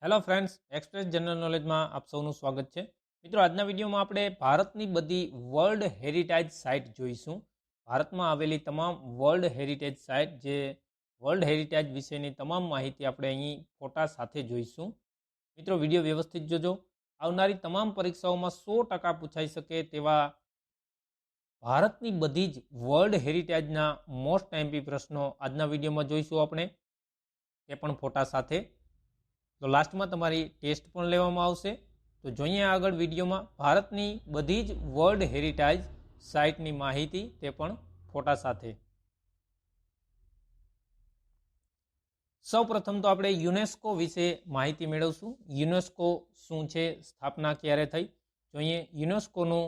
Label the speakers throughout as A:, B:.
A: Hello friends, express general નોલેજમાં આપ સૌનું સ્વાગત છે. મિત્રો, આજના વિડીયોમાં આપણે ભારતની બધી વર્લ્ડ હેરિટેજ સાઇટ જોઈશું. ભારતમાં આવેલી તમામ વર્લ્ડ હેરિટેજ સાઇટ, જે વર્લ્ડ હેરિટેજ વિશેની તમામ માહિતી આપણે અહીં ફોટા સાથે જોઈશું. મિત્રો, વિડીયો વ્યવસ્થિત જોજો. આવનારી તમામ પરીક્ષાઓમાં 100% પૂછાઈ શકે તેવા ભારતની બધી જ વર્લ્ડ હેરિટેજના મોસ્ટ એમપી પ્રશ્નો આજના વિડીયોમાં જોઈશું આપણે, તે પણ ફોટા સાથે. તો લાસ્ટમાં તમારી ટેસ્ટ પણ લેવામાં આવશે. તો જોઈએ આગળ વિડીયોમાં ભારતની બધી જ વર્લ્ડ હેરિટેજ સાઇટની માહિતી, તે પણ ફોટા સાથે. સૌ પ્રથમ તો આપણે યુનેસ્કો વિશે માહિતી મેળવશું. યુનેસ્કો શું છે, સ્થાપના ક્યારે થઈ? જોઈએ યુનેસ્કોનું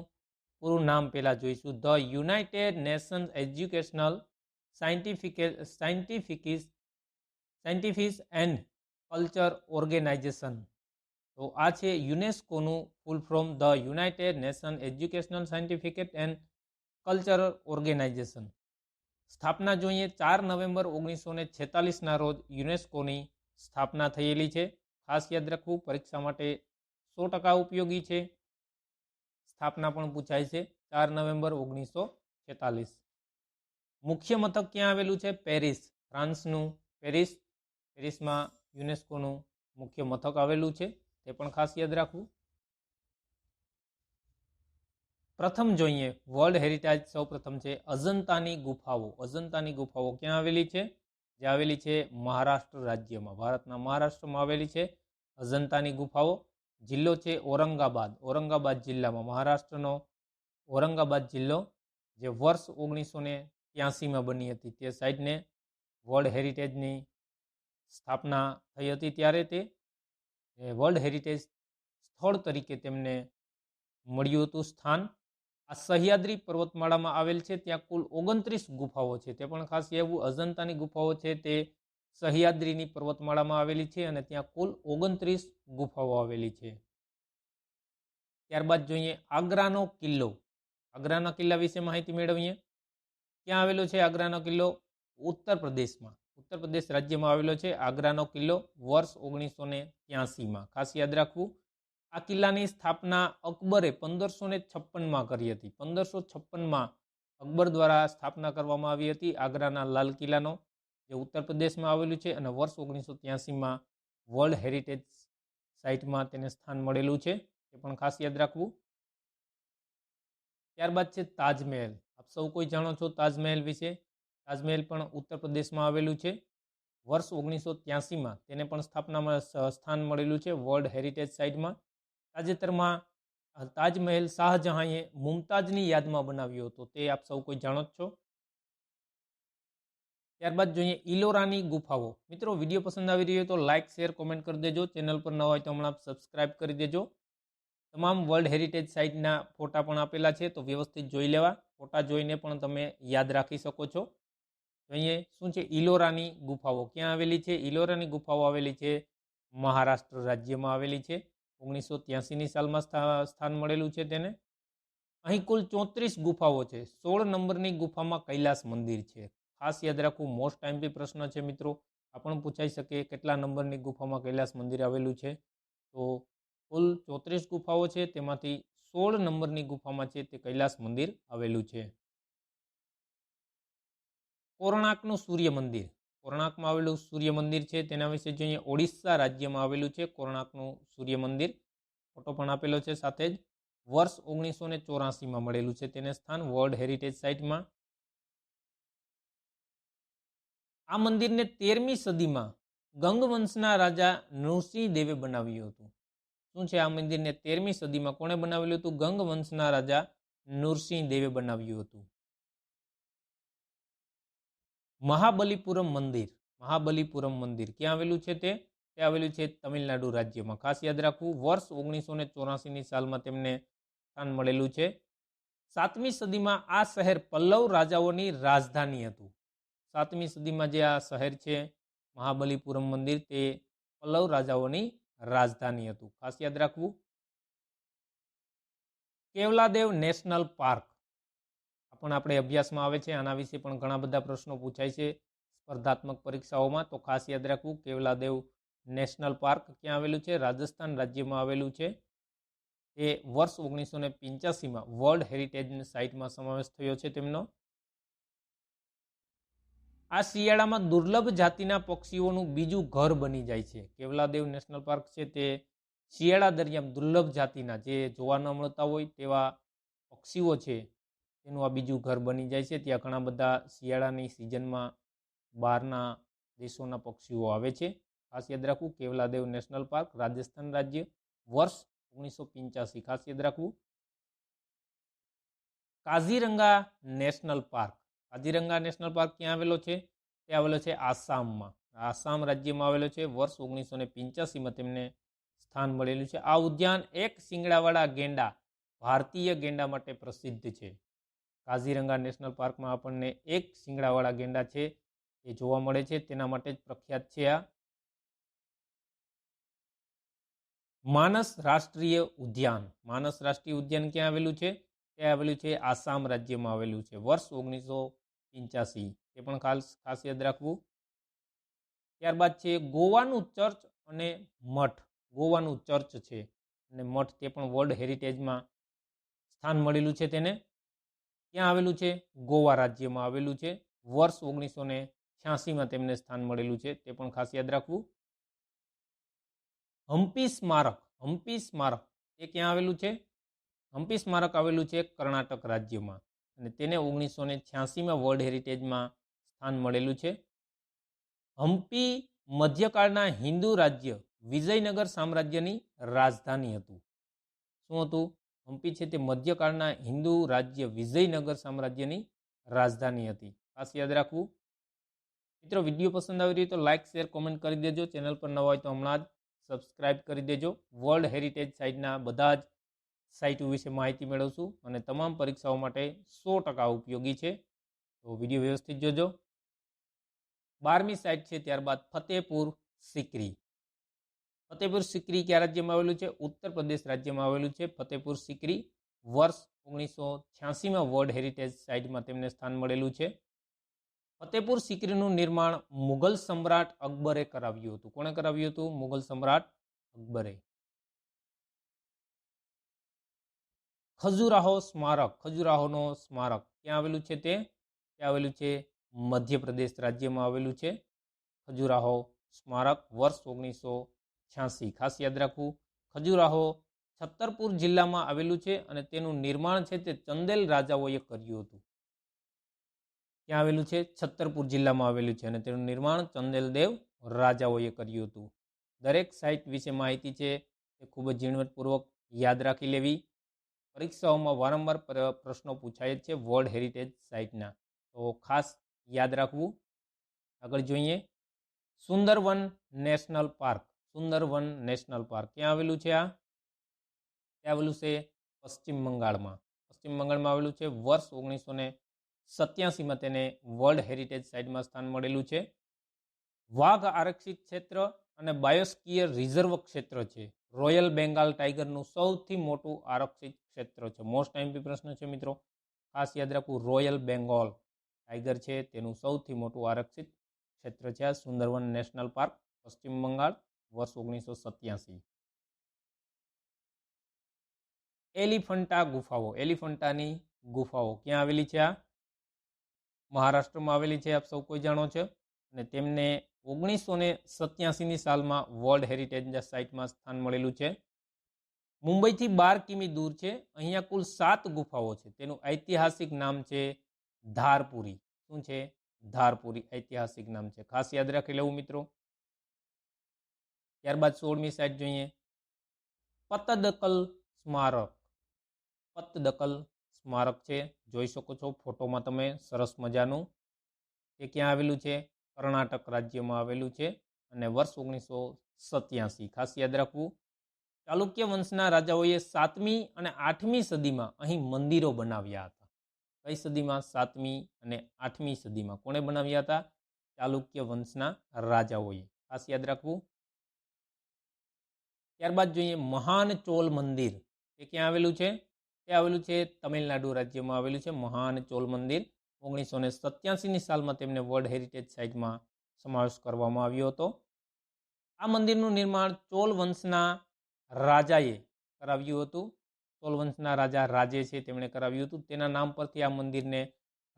A: પૂરું નામ પહેલાં જોઈશું. The United Nations Educational Scientific and Culture Organization. તો આ છે યુનેસ્કોનું full form, the United Nation Educational Scientific and Cultural Organization. સ્થાપના જોઈએ 4 નવેમ્બર 1946ના રોજ યુનેસ્કોની સ્થાપના થયેલી છે. ખાસ યાદ રાખવું, પરીક્ષા માટે 100% ઉપયોગી છે. સ્થાપના પણ પૂછાય છે 4 નવેમ્બર 1946. મુખ્ય મથક ક્યાં આવેલું છે? પેરિસ, ફ્રાન્સનું પેરિસમાં યુનેસ્કોનું મુખ્ય મથક આવેલું છે, તે પણ ખાસ યાદ રાખવું. પ્રથમ જોઈએ વર્લ્ડ હેરિટેજ, સૌ પ્રથમ છે અજંતાની ગુફાઓ. અજંતાની ગુફાઓ ક્યાં આવેલી છે? જે આવેલી છે મહારાષ્ટ્ર રાજ્યમાં, ભારતના મહારાષ્ટ્રમાં આવેલી છે અજંતાની ગુફાઓ. જિલ્લો છે ઔરંગાબાદ જિલ્લામાં, મહારાષ્ટ્રનો ઔરંગાબાદ જિલ્લો, જે વર્ષ 1983માં બની હતી. તે સાઇટને વર્લ્ડ હેરિટેજની સ્થાપના થઈ હતી ત્યારે તે વર્લ્ડ હેરિટેજ સ્થળ તરીકે તેમને મળ્યું હતું સ્થાન. આ સહ્યાદ્રી પર્વતમાળામાં આવેલ છે. ત્યાં કુલ 29 ગુફાઓ છે, તે પણ ખાસ એવું. અજંતાની ગુફાઓ છે તે સહ્યાદ્રીની પર્વતમાળામાં આવેલી છે અને ત્યાં કુલ 29 ગુફાઓ આવેલી છે. ત્યારબાદ જોઈએ આગ્રાનો કિલ્લો. આગ્રાના કિલ્લા વિશે માહિતી મેળવીએ. ક્યાં આવેલો છે આગ્રાનો કિલ્લો? ઉત્તર પ્રદેશ રાજ્યમાં આવેલો છે આગ્રાનો કિલ્લો, વર્ષ 1983માં. ખાસ યાદ રાખવું. આ કિલ્લાની સ્થાપના અકબરે 1556માં કરી હતી. 1556માં અકબર દ્વારા સ્થાપના કરવામાં આવી હતી આગ્રાના લાલ કિલ્લાનો, જે ઉત્તર પ્રદેશમાં આવેલું છે, અને વર્ષ 1983માં વર્લ્ડ હેરિટેજ સાઇટમાં તેને સ્થાન મળેલું છે, તે પણ ખાસ યાદ રાખવું. ત્યારબાદ છે તાજમહેલ. આપ સૌ કોઈ જાણો છો તાજમહેલ વિશે. તાજમહેલ પણ ઉત્તર પ્રદેશમાં આવેલું છે. વર્ષ 1983માં તેને પણ સ્થાન મળેલું છે વર્લ્ડ હેરિટેજ સાઇટમાં. તાજેતરમાં તાજમહેલ શાહજહાંએ મુમતાજની યાદમાં બનાવ્યો હતો, તે આપ સૌ કોઈ જાણો જ છો. ત્યારબાદ જોઈએ ઇલોરાની ગુફાઓ. મિત્રો, વિડીયો પસંદ આવી રહ્યો તો લાઇક, શેર, કોમેન્ટ કરી દેજો. ચેનલ પર ન હોય તો હમણાં સબસ્ક્રાઇબ કરી દેજો. તમામ વર્લ્ડ હેરિટેજ સાઇટના ફોટા પણ આપેલા છે, તો વ્યવસ્થિત જોઈ લેવા. ફોટા જોઈને પણ તમે યાદ રાખી શકો છો. જોઈએ શું છે ઇલોરાની ગુફાઓ ક્યાં આવેલી છે? ઇલોરાની ગુફાઓ આવેલી છે મહારાષ્ટ્ર રાજ્યમાં આવેલી છે. 1983ની સાલમાં સ્થાન મળેલું છે તેને. અહીં કુલ 34 ગુફાઓ છે. 16 નંબરની ગુફામાં કૈલાસ મંદિર છે. ખાસ યાદ રાખવું, મોસ્ટ ટાઈમ પ્રશ્ન છે મિત્રો. આ પણ પૂછાઈ શકે કેટલા નંબરની ગુફામાં કૈલાસ મંદિર આવેલું છે. તો કુલ 34 ગુફાઓ છે, તેમાંથી 16 નંબરની ગુફામાં છે તે કૈલાસ મંદિર આવેલું છે. કોણાર્કનું સૂર્ય મંદિર. કોણાર્કમાં આવેલું સૂર્ય મંદિર છે, તેના વિશે જોઈએ. ઓડિશા રાજ્યમાં આવેલું છે કોણાર્કનું સૂર્ય મંદિર. ફોટો પણ આપેલો છે સાથે જ. વર્ષ 1984માં મળેલું છે તેને સ્થાન વર્લ્ડ હેરિટેજ સાઇટમાં. આ મંદિરને 13મી સદીમાં ગંગવંશના રાજા નૃસિંહ દેવે બનાવ્યું હતું. શું છે આ મંદિરને 13મી સદીમાં કોણે બનાવેલું હતું? ગંગવંશના રાજા નૃસિંહ દેવે બનાવ્યું હતું. મહાબલીપુરમ મંદિર ક્યાં આવેલું છે? તે આવેલું છે તમિલનાડુ રાજ્યમાં. ખાસ યાદ રાખવું, વર્ષ 1984ની સાલમાં તેમને સ્થાન મળેલું છે. 7મી સદીમાં આ શહેર પલ્લવ રાજાઓની રાજધાની હતું. 7મી સદીમાં જે આ શહેર છે મહાબલીપુરમ મંદિર, તે પલ્લવ રાજાઓની રાજધાની હતું. ખાસ યાદ રાખવું. કેવલાદેવ નેશનલ પાર્ક પણ આપણે અભ્યાસમાં આવે છે. આના વિશે પણ ઘણા બધા પ્રશ્નો પૂછાય છે સ્પર્ધાત્મક પરીક્ષાઓમાં, તો ખાસ યાદ રાખવું. કેવલાદેવ નેશનલ પાર્ક ક્યાં આવેલું છે? રાજસ્થાન રાજ્યમાં આવેલું છે. એ વર્ષ 1985માં વર્લ્ડ હેરિટેજ સાઇટમાં સમાવેશ થયો છે તેમનો. આ શિયાળામાં દુર્લભ જાતિના પક્ષીઓનું બીજું ઘર બની જાય છે. કેવલાદેવ નેશનલ પાર્ક છે તે શિયાળા દરમિયાન દુર્લભ જાતિના જે જોવા ન મળતા હોય તેવા પક્ષીઓ છે તેનું આ બીજું ઘર બની જાય છે. ત્યાં ઘણા બધા શિયાળાની સિઝનમાં બહારના દેશોના પક્ષીઓ આવે છે. ખાસ યાદ રાખવું, કેવલાદેવ નેશનલ પાર્ક, રાજસ્થાન રાજ્ય, વર્ષ 1985. ખાસ યાદ રાખવું. Kaziranga national park. Kaziranga national park ક્યાં આવેલો છે? તે આવેલો છે આસામમાં. આસામ રાજ્યમાં આવેલો છે. વર્ષ 1985માં તેમને સ્થાન મળેલું છે. આ ઉદ્યાન એક શિંગડાવાળા ગેંડા, ભારતીય ગેંડા માટે પ્રસિદ્ધ છે. કાઝીરંગા નેશનલ પાર્કમાં આપણને એક શિંગડાવાળા ગેંડા છે એ જોવા મળે છે, તેના માટે જ પ્રખ્યાત છે આ. માનસ રાષ્ટ્રીય ઉદ્યાન. માનસ રાષ્ટ્રીય ઉદ્યાન ક્યાં આવેલું છે? તે આવેલું છે આસામ રાજ્યમાં આવેલું છે. વર્ષ 1985. તે પણ ખાસ યાદ રાખવું. ત્યારબાદ છે ગોવાનું ચર્ચ અને મઠ. ગોવાનું ચર્ચ છે અને મઠ, તે પણ વર્લ્ડ હેરિટેજમાં સ્થાન મળેલું છે તેને. ક્યાં આવેલું છે? ગોવા રાજ્યમાં આવેલું છે. વર્ષ 1986માં તેમને સ્થાન મળેલું છે, તે પણ ખાસ યાદ રાખવું. હમ્પી સ્મારક. હમ્પી સ્મારક એ ક્યાં આવેલું છે? હમ્પી સ્મારક આવેલું છે કર્ણાટક રાજ્યમાં અને તેને 1986માં વર્લ્ડ હેરિટેજમાં સ્થાન મળેલું છે. હમ્પી મધ્યકાળના હિન્દુ રાજ્ય વિજયનગર સામ્રાજ્યની રાજધાની હતું. શું હતું? હમ્પી છે તે મધ્યકાળના હિન્દુ રાજ્ય વિજયનગર સામ્રાજ્યની રાજધાની હતી. ખાસ યાદ રાખવું. મિત્રો, વિડીયો પસંદ આવી રહ્યો તો લાઇક, શેર, કોમેન્ટ કરી દેજો. ચેનલ પર નવા હોય તો હમણાં જ સબસ્ક્રાઇબ કરી દેજો. વર્લ્ડ હેરિટેજ સાઇટના બધા જ સાઇટો વિશે માહિતી મેળવશું અને તમામ પરીક્ષાઓ માટે 100% ઉપયોગી છે. તો વિડીયો વ્યવસ્થિત જોજો. 12મી સાઇટ છે ત્યારબાદ ફતેહપુર સિકરી. ફતેહપુર સિકરી કયા રાજ્યમાં આવેલું છે? ઉત્તર પ્રદેશ રાજ્યમાં આવેલું છે ફતેહપુર સિકરી. વર્ષ 1986માં વર્લ્ડ હેરિટેજ સાઇટમાં તેમને સ્થાન મળેલું છે. ફતેહપુર સિકરીનું નિર્માણ મુઘલ સમ્રાટ અકબરે કરાવ્યું હતું. કોણે કરાવ્યું હતું? મુઘલ સમ્રાટ અકબરે. ખજુરાહો સ્મારક. ખજુરાહોનો સ્મારક ક્યાં આવેલું છે? તે આવેલું છે મધ્યપ્રદેશ રાજ્યમાં આવેલું છે. ખજુરાહો સ્મારક, વર્ષ 1986. ખાસ યાદ રાખવું. ખજુરાહો છત્તરપુર જિલ્લામાં આવેલું છે અને તેનું નિર્માણ છે તે ચંદેલ રાજાઓએ કર્યું હતું. ક્યાં આવેલું છે? છત્તરપુર જિલ્લામાં આવેલું છે અને તેનું નિર્માણ ચંદેલદેવ રાજાઓએ કર્યું હતું. દરેક સાઇટ વિશે માહિતી છે એ ખૂબ જ ઝીણવટપૂર્વક યાદ રાખી લેવી. પરીક્ષાઓમાં વારંવાર પ્રશ્નો પૂછાય છે વર્લ્ડ હેરિટેજ સાઇટના, તો ખાસ યાદ રાખવું. આગળ જોઈએ Sundarbans national park. Sundarbans national park ક્યાં આવેલું છે? આ ત્યાં આવેલું છે પશ્ચિમ બંગાળમાં. પશ્ચિમ બંગાળમાં આવેલું છે. વર્ષ 1987માં તેને વર્લ્ડ હેરિટેજ સાઇટમાં સ્થાન મળેલું છે. વાઘ આરક્ષિત ક્ષેત્ર અને બાયોસ્ફિયર રિઝર્વ ક્ષેત્ર છે. રોયલ બેંગાલ ટાઈગરનું સૌથી મોટું આરક્ષિત ક્ષેત્ર છે. મોસ્ટ આઈએમપી પ્રશ્ન છે મિત્રો, ખાસ યાદ રાખવું. રોયલ બેંગોલ ટાઈગર છે તેનું સૌથી મોટું આરક્ષિત ક્ષેત્ર છે આ સુંદરવન નેશનલ પાર્ક, પશ્ચિમ બંગાળ, વર્ષ 1987. એલિફન્ટા ગુફાઓ. એલિફન્ટાની ગુફાઓ ક્યાં આવેલી છે? આ મહારાષ્ટ્રમાં આવેલી છે, આપ સૌ કોઈ જાણો છો. અને તેમને 1987ની સાલમાં વર્લ્ડ હેરિટેજ સાઇટમાં સ્થાન મળેલું છે. મુંબઈથી 12 કિમી દૂર છે. અહીંયા કુલ 7 ગુફાઓ છે. તેનું ઐતિહાસિક નામ છે ધારપુરી. શું છે? ધારપુરી ઐતિહાસિક નામ છે. ખાસ યાદ રાખી લેવું મિત્રો. ત્યારબાદ 16મી સાઇટ જોઈએ પતદકલ સ્મારક. પતદકલ સ્મારક છે, જોઈ શકો છો ફોટોમાં તમે, સરસ મજાનું. એ ક્યાં આવેલું છે? કર્ણાટક રાજ્યમાં આવેલું છે અને વર્ષ 1987. ખાસ યાદ રાખવું. ચાલુક્ય વંશના રાજાઓએ 7મી અને 8મી સદીમાં અહીં મંદિરો બનાવ્યા હતા. કઈ સદીમાં? 7મી અને 8મી સદીમાં. કોણે બનાવ્યા હતા? ચાલુક્ય વંશના રાજાઓએ. ખાસ યાદ રાખવું. ત્યારબાદ જોઈએ મહાન ચોલ મંદિર. એ ક્યાં આવેલું છે? તે આવેલું છે તમિલનાડુ રાજ્યમાં આવેલું છે મહાન ચોલ મંદિર. 1987ની સાલમાં તેમને વર્લ્ડ હેરિટેજ સાઇટમાં સમાવેશ કરવામાં આવ્યો હતો. આ મંદિરનું નિર્માણ ચોલ વંશના રાજાએ કરાવ્યું હતું. ચોલ વંશના રાજા રાજે છે તેમણે કરાવ્યું હતું. તેના નામ પરથી આ મંદિરને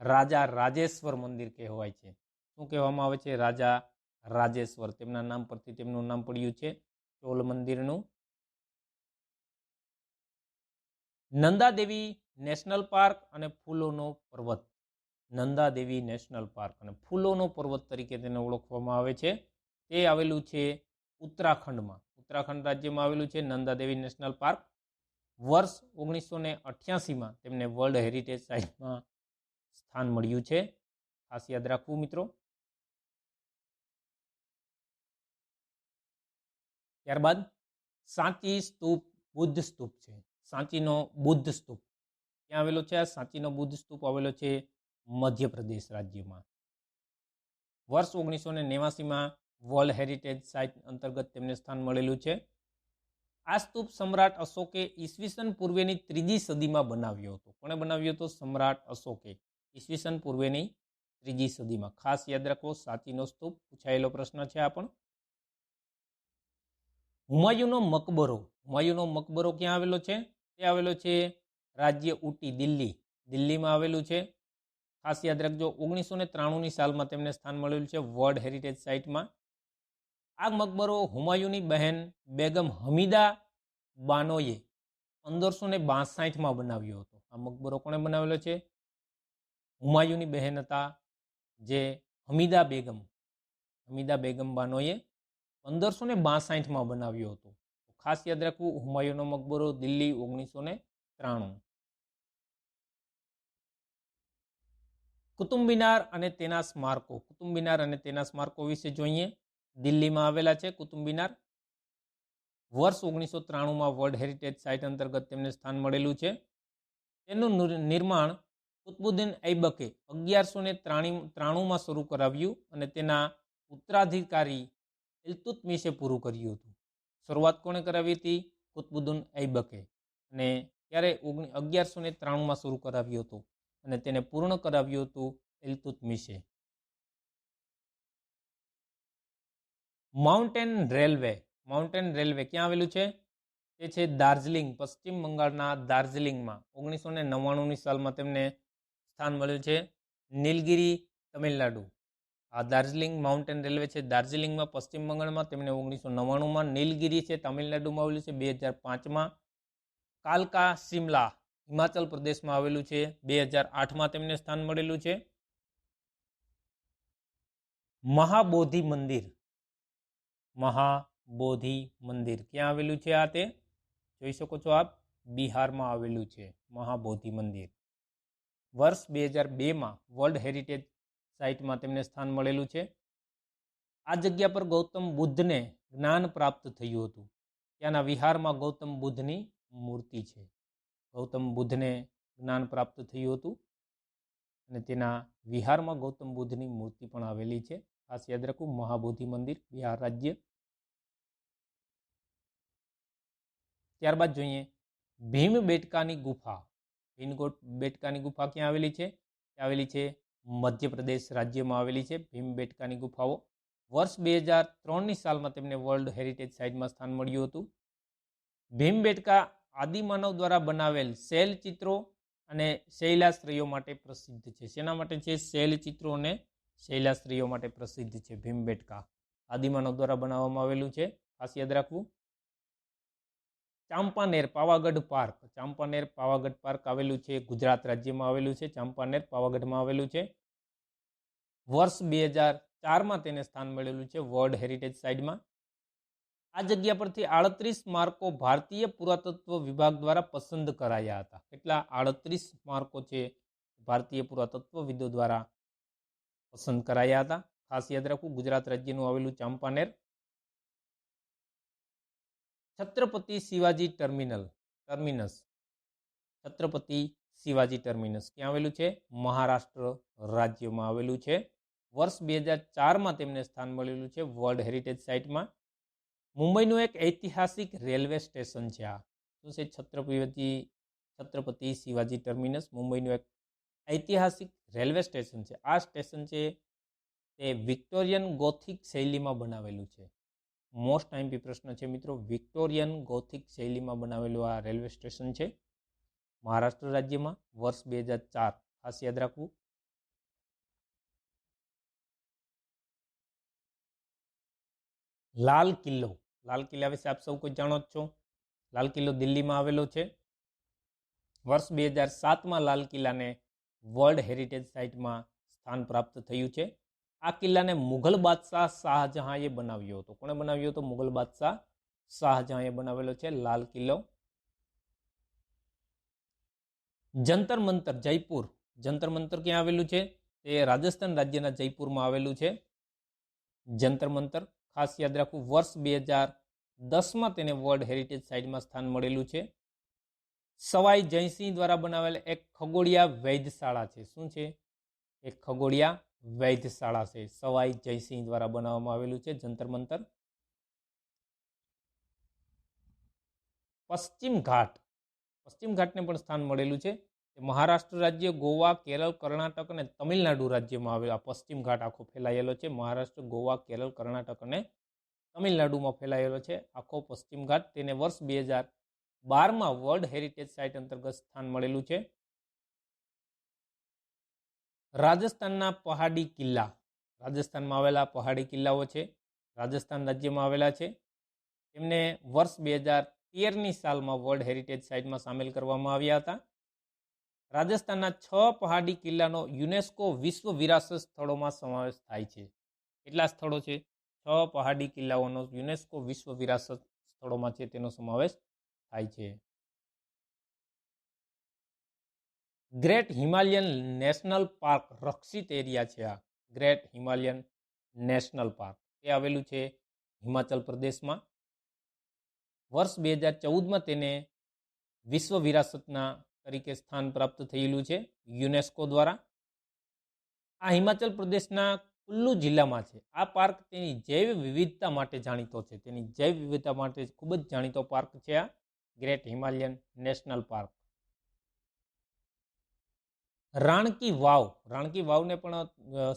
A: રાજા રાજેશ્વર મંદિર કહેવાય છે. શું કહેવામાં આવે છે? રાજા રાજેશ્વર. તેમના નામ પરથી તેમનું નામ પડ્યું છે ચોલ મંદિરનું. નંદાદેવી નેશનલ પાર્ક અને ફૂલોનો પર્વત. નંદાદેવી નેશનલ પાર્ક અને ફૂલોનો પર્વત તરીકે તેને ઓળખવામાં આવે છે. તે આવેલું છે ઉત્તરાખંડમાં. ઉત્તરાખંડ રાજ્યમાં આવેલું છે નંદાદેવી નેશનલ પાર્ક. વર્ષ 1988માં તેમને વર્લ્ડ હેરિટેજ સાઇટમાં સ્થાન મળ્યું છે. ખાસ યાદ રાખવું મિત્રો. ત્યારબાદ સાંચી સ્તૂપ, બુદ્ધ સ્તૂપ છે. સાંચીનો બુદ્ધ સ્તૂપ ક્યાં આવેલો છે? આ સાંચીનો બુદ્ધ સ્તૂપ આવેલો છે મધ્યપ્રદેશ રાજ્યમાં. વર્ષ 1989માં વર્લ્ડ હેરિટેજ સાઇટ અંતર્ગત તેમને સ્થાન મળેલું છે. આ સ્તૂપ સમ્રાટ અશોકે ઈસવીસન પૂર્વેની 3જી સદીમાં બનાવ્યો હતો. કોણે બનાવ્યો હતો? સમ્રાટ અશોકે ઈસવીસન પૂર્વેની 3જી સદીમાં. ખાસ યાદ રાખો, સાંચીનો સ્તૂપ પૂછાયેલો પ્રશ્ન છે આ પણ. હુમાયુનો મકબરો. હુમાયુનો મકબરો ક્યાં આવેલો છે? તે આવેલો છે રાજ્ય ઉટી, દિલ્હી. દિલ્હીમાં આવેલું છે. ખાસ યાદ રાખજો, 1993ની સાલમાં તેમને સ્થાન મળેલું છે વર્લ્ડ હેરિટેજ સાઇટમાં. આ મકબરો હુમાયુની બહેન બેગમ હમીદા બાનોએ 1562માં બનાવ્યો હતો. આ મકબરો કોણે બનાવેલો છે? હુમાયુની બહેન હતા જે હમીદા બેગમ બાનોએ 1562માં બનાવ્યો હતો. ખાસ યાદ રાખવું, હુમાયુનો મકબરો, દિલ્હી, 1993. કુતુબ મિનાર અને તેના સ્મારકો. કુતુબ મિનાર અને તેના સ્મારકો વિશે જોઈએ. દિલ્હીમાં આવેલા છે કુતુબ મિનાર. વર્ષ 1993માં વર્લ્ડ હેરિટેજ સાઇટ અંતર્ગત તેમને સ્થાન મળેલું છે. તેનું નિર્માણ કુતબુદ્દીન ઐબકે 1193માં શરૂ કરાવ્યું અને તેના ઉત્તરાધિકારી ઇલ્તુત્મિશે પૂરું કર્યું હતું. શરૂઆત કોણે કરાવી હતી? કુતબુદ્દીન ઐબકે. અને ત્યારે 1193માં શરૂ કરાવ્યું હતું અને તેને પૂર્ણ કરાવ્યું હતું ઇલ્તુત્મિશે. Mountain railway. માઉન્ટેન રેલવે ક્યાં આવેલું છે? તે છે દાર્જિલિંગ, પશ્ચિમ બંગાળના દાર્જિલિંગમાં. 1999ની સાલમાં તેમને સ્થાન મળ્યું છે નીલગિરી, તમિલનાડુ. આ દાર્જિલિંગ માઉન્ટેન રેલવે છે દાર્જિલિંગમાં, પશ્ચિમ બંગાળમાં. તેમને 1999માં. નીલગિરી છે તામિલનાડુમાં આવેલું છે 2005માં. કાલકા શિમલા, હિમાચલ પ્રદેશમાં આવેલું છે. 2008માં તેમને સ્થાન મળેલું છે. મહાબોધિ મંદિર. મહાબોધિ મંદિર ક્યાં આવેલું છે? આ તે જોઈ શકો છો આપ, બિહારમાં આવેલું છે મહાબોધિ મંદિર. વર્ષ 2002માં વર્લ્ડ હેરિટેજ સાઇટમાં તેમને સ્થાન મળેલું છે. આ જગ્યા પર ગૌતમ બુદ્ધને જ્ઞાન પ્રાપ્ત થયું હતું. ત્યાંના વિહારમાં ગૌતમ બુદ્ધની મૂર્તિ છે. ગૌતમ બુદ્ધને જ્ઞાન પ્રાપ્ત થયું હતું અને તેના વિહારમાં ગૌતમ બુદ્ધની મૂર્તિ પણ આવેલી છે. ખાસ યાદ રાખવું, મહાબોધિ મંદિર, બિહાર રાજ્ય. ત્યારબાદ જોઈએ ભીમબેટકાની ગુફા. ભીમબેટકાની ગુફા ક્યાં આવેલી છે? આવેલી છે મધ્યપ્રદેશ રાજ્યમાં આવેલી છે ભીમબેટકાની ગુફાઓ. વર્ષ 2003ની સાલમાં તેમને વર્લ્ડ હેરિટેજ સાઇટમાં સ્થાન મળ્યું હતું. ભીમબેટકા આદિમાનવ દ્વારા બનાવેલ શૈલ ચિત્રો અને શૈલાશ્રયો માટે પ્રસિદ્ધ છે. શેના માટે છે? શૈલ ચિત્રો અને શૈલાશ્રયો માટે પ્રસિદ્ધ છે ભીમબેટકા. આદિમાનવ દ્વારા બનાવવામાં આવેલું છે. ખાસ યાદ રાખવું. ચાંપાનેર પાવાગઢ પાર્ક. ચાંપાનેર પાવાગઢ પાર્ક આવેલું છે ગુજરાત રાજ્યમાં આવેલું છે. ચાંપાનેર પાવાગઢમાં આવેલું છે. વર્ષ 2004માં તેને સ્થાન મળેલું છે વર્લ્ડ હેરિટેજ સાઇટમાં. આ જગ્યા પરથી 38 સ્મારકો ભારતીય પુરાતત્વ વિભાગ દ્વારા પસંદ કરાયા હતા. કેટલા? 38 સ્મારકો છે ભારતીય પુરાતત્વવિદો દ્વારા પસંદ કરાયા હતા. ખાસ યાદ રાખવું, ગુજરાત રાજ્યનું આવેલું ચાંપાનેર. છત્રપતિ શિવાજી ટર્મિનસ. છત્રપતિ શિવાજી ટર્મિનસ ક્યાં આવેલું છે? મહારાષ્ટ્ર રાજ્યમાં આવેલું છે. વર્ષ 2004માં તેમને સ્થાન મળેલું છે વર્લ્ડ હેરિટેજ સાઇટમાં. મુંબઈનું એક ઐતિહાસિક રેલવે સ્ટેશન છે. આ શું છે? છત્રપતિ શિવાજી ટર્મિનસ મુંબઈનું એક ઐતિહાસિક રેલવે સ્ટેશન છે. આ સ્ટેશન છે તે વિક્ટોરિયન ગોથિક શૈલીમાં બનાવેલું છે. મોસ્ટ આઈએમપી પ્રશ્ન છે મિત્રો, વિક્ટોરિયન ગોથિક શૈલીમાં બનાવેલું આ રેલવે સ્ટેશન છે મહારાષ્ટ્ર રાજ્યમાં, વર્ષ 2004, ખાસ યાદ રાખવું. લાલ કિલ્લો, લાલ કિલ્લા વિશે આપ સૌ કોઈ જાણો જ છો. લાલ કિલ્લો દિલ્હીમાં આવેલો છે. વર્ષ 2007માં લાલ કિલ્લાને વર્લ્ડ હેરિટેજ સાઇટમાં સ્થાન પ્રાપ્ત થયું છે. આ કિલ્લાને મુઘલ બાદશાહ શાહજહાંએ બનાવ્યો હતો. કોણે બનાવ્યો હતો? મુઘલ બાદશાહ શાહજહાંએ બનાવેલો છે લાલ કિલ્લો. જંતર મંતર જયપુર, જંતર મંતર ક્યાં આવેલું છે? તે રાજસ્થાન રાજ્યના જયપુરમાં આવેલું છે જંતર મંતર. ખાસ યાદ રાખવું, વર્ષ 2010માં તેને વર્લ્ડ હેરિટેજ સાઇટમાં સ્થાન મળેલું છે. સવાઈ જયસિંહ દ્વારા બનાવેલ એક ખગોળિયા વૈધશાળા છે. શું છે? એક ખગોળિયા વૈધશાળા છે, સવાઈ જયસિંહ દ્વારા બનાવવામાં આવેલું છે જંતર મંતર. પશ્ચિમ ઘાટ, પશ્ચિમ ઘાટને પણ સ્થાન મળેલું છે. મહારાષ્ટ્ર રાજ્ય, ગોવા, કેરળ, કર્ણાટક અને તમિલનાડુ રાજ્યમાં આવેલા પશ્ચિમ ઘાટ આખો ફેલાયેલો છે. મહારાષ્ટ્ર, ગોવા, કેરળ, કર્ણાટક અને તમિલનાડુમાં ફેલાયેલો છે આખો પશ્ચિમ ઘાટ. તેને વર્ષ 2012માં વર્લ્ડ હેરિટેજ સાઇટ અંતર્ગત સ્થાન મળેલું છે. રાજસ્થાનના પહાડી કિલ્લા, રાજસ્થાનમાં આવેલા પહાડી કિલ્લાઓ છે, રાજસ્થાન રાજ્યમાં આવેલા છે. તેમને વર્ષ 2013ની સાલમાં વર્લ્ડ હેરિટેજ સાઇટમાં સામેલ કરવામાં આવ્યા હતા. રાજસ્થાનના 6 પહાડી કિલ્લાનો યુનેસ્કો વિશ્વ વિરાસત સ્થળોમાં સમાવેશ થાય છે. કેટલા સ્થળો છે? 6 પહાડી કિલ્લાઓનો યુનેસ્કો વિશ્વ વિરાસત સ્થળોમાં છે તેનો સમાવેશ થાય છે. ગ્રેટ હિમાલયન નેશનલ પાર્ક રક્ષિત એરિયા છે. આ ગ્રેટ હિમાલયન નેશનલ પાર્ક તે આવેલું છે હિમાચલ પ્રદેશમાં. વર્ષ 2014માં તેને વિશ્વ વિરાસતના તરીકે સ્થાન પ્રાપ્ત થયેલું છે યુનેસ્કો દ્વારા. આ હિમાચલ પ્રદેશના કુલ્લુ જિલ્લામાં છે. આ પાર્ક તેની જૈવ વિવિધતા માટે જાણીતો છે. તેની જૈવ વિવિધતા માટે ખૂબ જ જાણીતો પાર્ક છે આ ગ્રેટ હિમાલયન નેશનલ પાર્ક. રાણકી વાવ, રાણકી વાવને પણ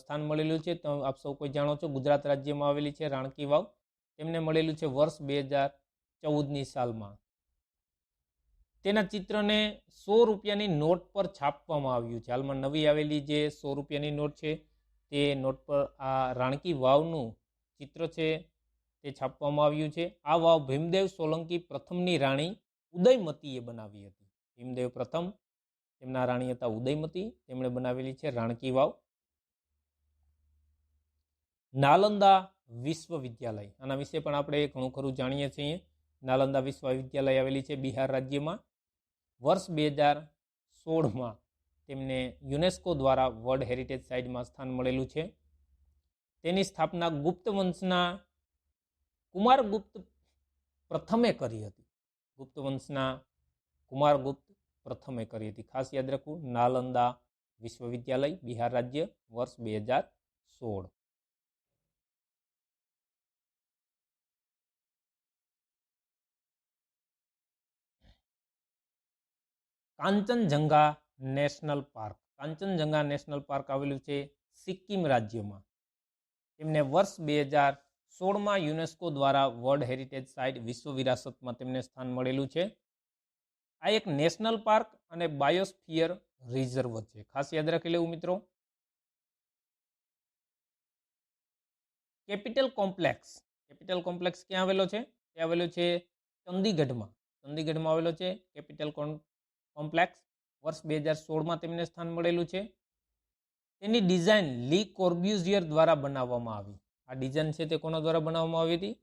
A: સ્થાન મળેલું છે. તો આપ સૌ કોઈ જાણો છો, ગુજરાત રાજ્યમાં આવેલી છે રાણકી વાવ. તેમને મળેલું છે વર્ષ 2014ની સાલમાં. તેના ચિત્રને 100 રૂપિયાની નોટ પર છાપવામાં આવ્યું છે. હાલમાં નવી આવેલી જે 100 રૂપિયાની નોટ છે તે નોટ પર આ રાણકી વાવનું ચિત્ર છે તે છાપવામાં આવ્યું છે. આ વાવ ભીમદેવ સોલંકી પ્રથમની રાણી ઉદયમતીએ બનાવી હતી. ભીમદેવ પ્રથમ, તેમના રાણી હતા ઉદયમતી, તેમણે બનાવેલી છે રાણકી વાવ. નાલંદા વિશ્વવિદ્યાલય, આના વિશે પણ આપણે ઘણું ખરું જાણીએ છીએ. નાલંદા વિશ્વવિદ્યાલય આવેલી છે બિહાર રાજ્યમાં. વર્ષ 2016માં તેમને યુનેસ્કો દ્વારા વર્લ્ડ હેરિટેજ સાઇટમાં સ્થાન મળેલું છે. તેની સ્થાપના ગુપ્ત વંશના કુમારગુપ્ત પ્રથમે કરી હતી. ગુપ્ત વંશના કુમારગુપ્ત પ્રથમે કરી હતી. ખાસ યાદ રાખવું, નાલંદા વિશ્વવિદ્યાલય, બિહાર રાજ્ય, વર્ષ 2016. Kanchenjunga national park, Kanchenjunga national park આવેલું છે સિક્કિમ રાજ્યમાં. તેમને વર્ષ 2016માં યુનેસ્કો દ્વારા વર્લ્ડ હેરિટેજ સાઇટ વિશ્વ વિરાસતમાં તેમને સ્થાન મળેલું છે. આ એક નેશનલ પાર્ક અને બાયોસ્ફિયર રિઝર્વ છે. ખાસ યાદ રાખી લેવું મિત્રો. કેપિટલ કોમ્પ્લેક્સ, કેપિટલ કોમ્પ્લેક્સ ક્યાં આવેલો છે? તે આવેલો છે ચંદીગઢમાં. ચંદીગઢમાં આવેલો છે કેપિટલ કોમ્પ્લેક્સ. વર્ષ 2016માં તેમને સ્થાન મળેલું છે. તેની ડિઝાઇન લી કોર્બ્યુઝિયર દ્વારા બનાવવામાં આવી. આ ડિઝાઇન છે તે કોના દ્વારા બનાવવામાં આવી હતી?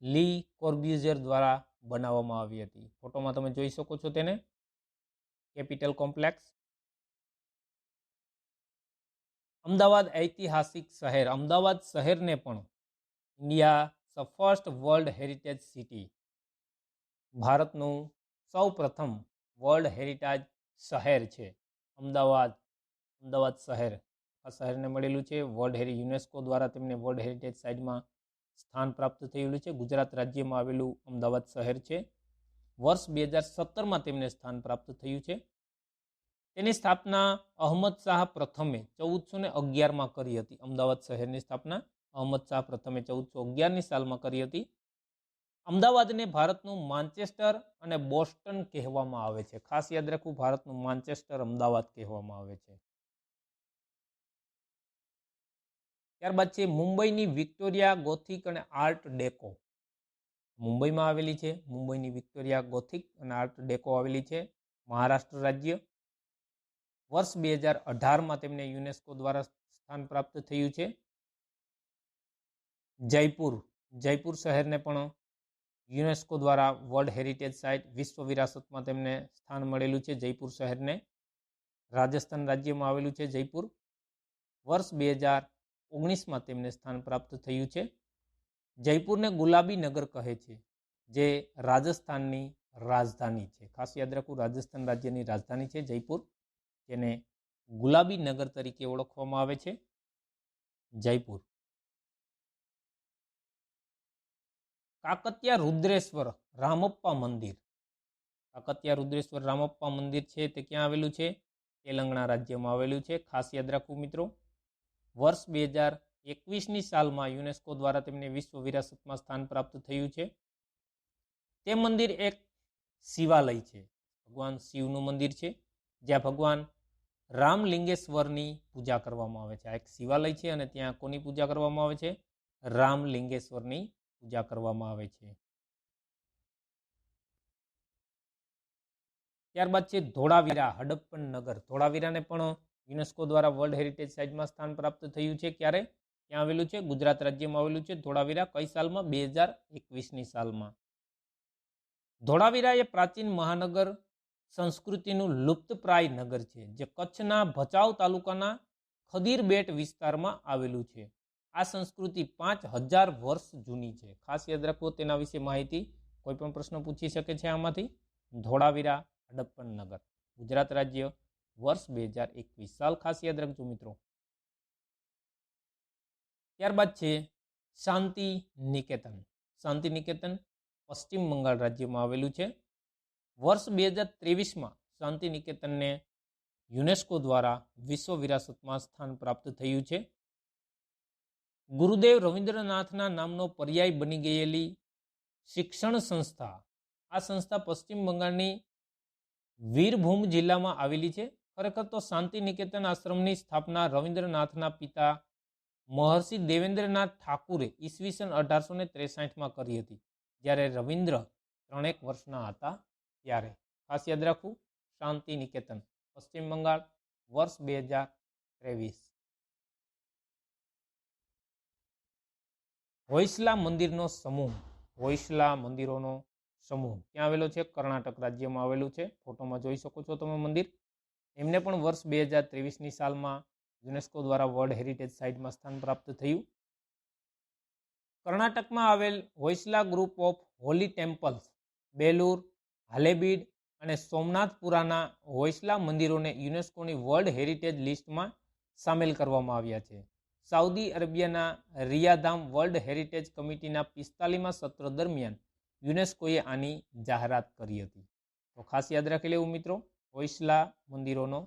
A: લી કોર્બ્યુઝિયર દ્વારા બનાવવામાં આવી હતી. ફોટોમાં તમે જોઈ શકો છો તેને, કેપિટલ કોમ્પ્લેક્સ. અમદાવાદ ઐતિહાસિક શહેર, અમદાવાદ શહેરને પણ India first world heritage city, ભારતનું સૌ પ્રથમ વર્લ્ડ હેરિટેજ શહેર છે અમદાવાદ. અમદાવાદ શહેર, આ શહેરને મળેલું છે વર્લ્ડ યુનેસ્કો દ્વારા તેમને વર્લ્ડ હેરિટેજ સાઇટમાં સ્થાન પ્રાપ્ત થયેલું છે. ગુજરાત રાજ્યમાં આવેલું અમદાવાદ શહેર છે. વર્ષ 2017માં તેમને સ્થાન પ્રાપ્ત થયું છે. તેની સ્થાપના અહમદ શાહ પ્રથમે 1411માં કરી હતી. અમદાવાદ શહેરની સ્થાપના અહમદ શાહ પ્રથમે 1411ની સાલમાં કરી હતી. અમદાવાદને ભારતનું માન્ચેસ્ટર અને બોસ્ટન કહેવામાં આવે છે. ખાસ યાદ રાખવું, ભારતનું માન્ચેસ્ટર અમદાવાદ કહેવામાં આવે છે. ત્યારબાદ છે મુંબઈની વિક્ટોરિયા ગોથિક અને આર્ટ ડેકો. મુંબઈમાં આવેલી છે. મુંબઈની વિક્ટોરિયા ગોથિક અને આર્ટ ડેકો આવેલી છે. મહારાષ્ટ્ર રાજ્ય. વર્ષ 2018માં તેમને યુનેસ્કો દ્વારા સ્થાન પ્રાપ્ત થયું છે. જયપુર શહેરને પણ યુનેસ્કો દ્વારા વર્લ્ડ હેરિટેજ સાઇટ વિશ્વ વિરાસતમાં તેમને સ્થાન મળેલું છે. જયપુર શહેરને રાજસ્થાન રાજ્યમાં આવેલું છે. જયપુર વર્ષ 2019માં તેમને સ્થાન પ્રાપ્ત થયું છે. જયપુરને ગુલાબી નગર કહે છે, જે રાજસ્થાનની રાજધાની છે. ખાસ યાદ રાખવું, રાજસ્થાન રાજ્યની રાજધાની છે જયપુર, જેને ગુલાબી નગર તરીકે ઓળખવામાં આવે છે. જયપુર. કાકતિયા રુદ્રેશ્વર રામપ્પા મંદિર. કાકતિયા રુદ્રેશ્વર રામપ્પા મંદિર છે તે ક્યાં આવેલું છે? તેલંગાણા રાજ્યમાં આવેલું છે. ખાસ યાદ રાખવું મિત્રો. વર્ષ 2021ની સાલમાં યુનેસ્કો દ્વારા તેમને વિશ્વ વિરાસતમાં સ્થાન પ્રાપ્ત થયું છે. તે મંદિર એક શિવાલય છે, ભગવાન શિવનું મંદિર છે, જ્યાં ભગવાન રામલિંગેશ્વરની પૂજા કરવામાં આવે છે. આ એક શિવાલય છે અને ત્યાં કોની પૂજા કરવામાં આવે છે? રામલિંગેશ્વરની પૂજા કરવામાં આવે છે. ત્યારબાદ છે ધોળાવીરા હડપ્પન નગર. ધોળાવીરાને પણ યુનેસ્કો દ્વારા વર્લ્ડ હેરિટેજ સાઇટમાં સ્થાન પ્રાપ્ત થયું છે. ક્યારે? ક્યાં આવેલું છે? ગુજરાત રાજ્યમાં આવેલું છે ધોળાવીરા. કઈ સાલમાં? 2021ની સાલમાં. ધોળાવીરા એ પ્રાચીન મહાનગર સંસ્કૃતિનું લુપ્તપ્રાય નગર છે, જે કચ્છના ભચાઉ તાલુકાના ખદીરબેટ વિસ્તારમાં આવેલું છે. આ સંસ્કૃતિ 5000 વર્ષ જૂની છે. ખાસ યાદ રાખવો, તેના વિશે માહિતી કોઈ પણ પ્રશ્ન પૂછી શકે છે આમાંથી. ધોળાવીરા હડપ્પન નગર, ગુજરાત રાજ્ય, વર્ષ 2021 સાલ. ખાસ યાદ રાખજો મિત્રો. ત્યારબાદ છે શાંતિ નિકેતન. શાંતિ નિકેતન પશ્ચિમ બંગાળ રાજ્યમાં આવેલું છે. વર્ષ 2023માં શાંતિ નિકેતનને યુનેસ્કો દ્વારા વિશ્વ વિરાસતમાં સ્થાન પ્રાપ્ત થયું છે. ગુરુદેવ રવિન્દ્રનાથના નામનો પર્યાય બની ગયેલી શિક્ષણ સંસ્થા. આ સંસ્થા પશ્ચિમ બંગાળની વીરભૂમ જિલ્લામાં આવેલી છે. ખરેખર તો શાંતિ નિકેતન આશ્રમની સ્થાપના રવિન્દ્રનાથના પિતા મહર્ષિ દેવેન્દ્રનાથ ઠાકુરે ઈસવીસન 1863માં કરી હતી, જ્યારે રવિન્દ્ર 3 વર્ષના હતા ત્યારે. ખાસ યાદ રાખવું, શાંતિ નિકેતન પશ્ચિમ બંગાળ, વર્ષ 2023. હોયસલા મંદિરનો સમૂહ. હોયસલા મંદિરોનો સમૂહ ક્યાં આવેલો છે? કર્ણાટક રાજ્યમાં આવેલું છે. ફોટોમાં જોઈ શકો છો તમે મંદિર. એમને પણ વર્ષ 2023ની સાલમાં યુનેસ્કો દ્વારા વર્લ્ડ હેરિટેજ સાઇટમાં સ્થાન પ્રાપ્ત થયું. કર્ણાટકમાં આવેલ Hoysala group of holy temples, Belur, Halebidu અને સોમનાથપુરાના હોયસલા મંદિરોને યુનેસ્કોની વર્લ્ડ હેરિટેજ લિસ્ટમાં સામેલ કરવામાં આવ્યા છે. સાઉદી અરેબિયાના રિયાધામ વર્લ્ડ હેરિટેજ કમિટીના 45મા સત્ર દરમિયાન યુનેસ્કોએ આની જાહેરાત કરી હતી. તો ખાસ યાદ રાખી લેવું મિત્રો, હોયસલા મંદિરોનો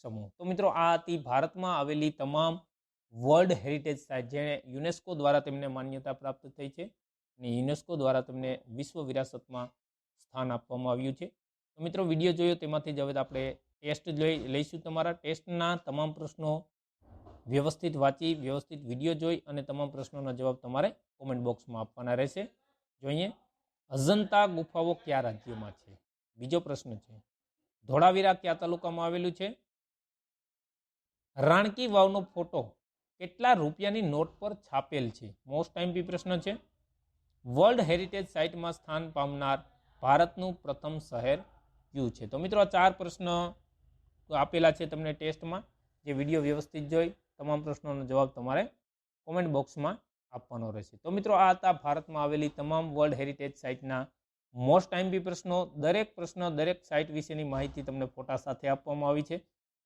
A: સમૂહ. તો મિત્રો આ હતી ભારતમાં આવેલી તમામ વર્લ્ડ હેરિટેજ સાઇટ જેને યુનેસ્કો દ્વારા તેમને માન્યતા પ્રાપ્ત થઈ છે અને યુનેસ્કો દ્વારા તેમને વિશ્વ વિરાસતમાં સ્થાન આપવામાં આવ્યું છે. તો મિત્રો વિડીયો જોયો તેમાંથી જ હવે આપણે ટેસ્ટ લઈશું. તમારા ટેસ્ટના તમામ પ્રશ્નો વ્યવસ્થિત વાંચી, વ્યવસ્થિત વિડીયો જોઈ અને તમામ પ્રશ્નોના જવાબ તમારે કોમેન્ટ બોક્સમાં આપવાના રહેશે. જોઈએ અજંતા ગુફાઓ કયા રાજ્યમાં છે? બીજો પ્રશ્ન છે ધોળાવીરા કયા તાલુકામાં આવેલું છે? રાણકી વાવનો ફોટો કેટલા રૂપિયાની નોટ પર છાપેલ છે? મોસ્ટ ટાઈમપી પ્રશ્ન છે. વર્લ્ડ હેરિટેજ સાઇટમાં સ્થાન પામનાર ભારતનું પ્રથમ શહેર કયું છે? તો મિત્રો આ 4 પ્રશ્ન આપેલા છે તમને ટેસ્ટમાં, જે વિડીયો વ્યવસ્થિત જોઈ તમામ પ્રશ્નોનો જવાબ તમારે કોમેન્ટ બોક્સમાં આપવાનો રહેશે. તો મિત્રો આ હતા ભારતમાં આવેલી તમામ વર્લ્ડ હેરિટેજ સાઇટના મોસ્ટ ટાઈમપી પ્રશ્નો. દરેક પ્રશ્ન, દરેક સાઇટ વિશેની માહિતી તમને ફોટા સાથે આપવામાં આવી છે.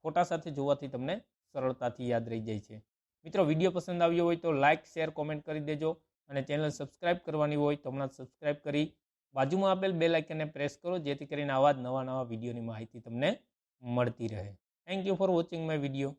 A: ફોટા સાથે જોવાથી તમને સરળતાથી યાદ રહી જાય છે. મિત્રો વિડીયો પસંદ આવ્યો હોય તો લાઇક, શેર, કોમેન્ટ કરી દેજો અને ચેનલ સબસ્ક્રાઇબ કરવાની હોય તો હમણાં સબસ્ક્રાઇબ કરી બાજુમાં આપેલ બેલ આઇકનને પ્રેસ કરો, જેથી કરીને આવા જ નવા વિડીયોની માહિતી તમને મળતી રહે. Thank you for watching my video.